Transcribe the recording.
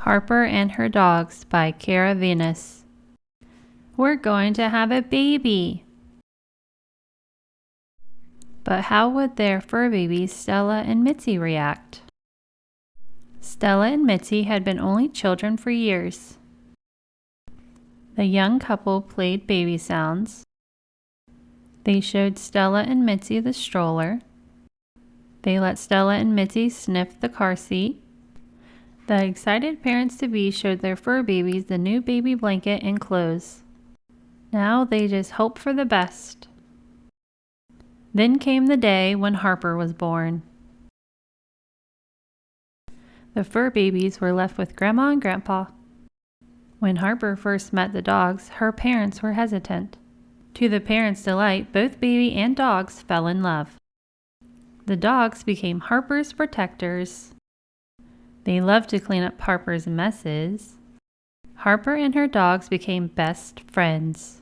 Harper and Her Dogs by Cara Venus. We're going to have a baby! But how would their fur babies Stella and Mitzi react? Stella and Mitzi had been only children for years. The young couple played baby sounds. They showed Stella and Mitzi the stroller. They let Stella and Mitzi sniff the car seat. The excited parents-to-be showed their fur babies the new baby blanket and clothes. Now they just hope for the best. Then came the day when Harper was born. The fur babies were left with Grandma and Grandpa. When Harper first met the dogs, her parents were hesitant. To the parents' delight, both baby and dogs fell in love. The dogs became Harper's protectors. They loved to clean up Harper's messes. Harper and her dogs became best friends.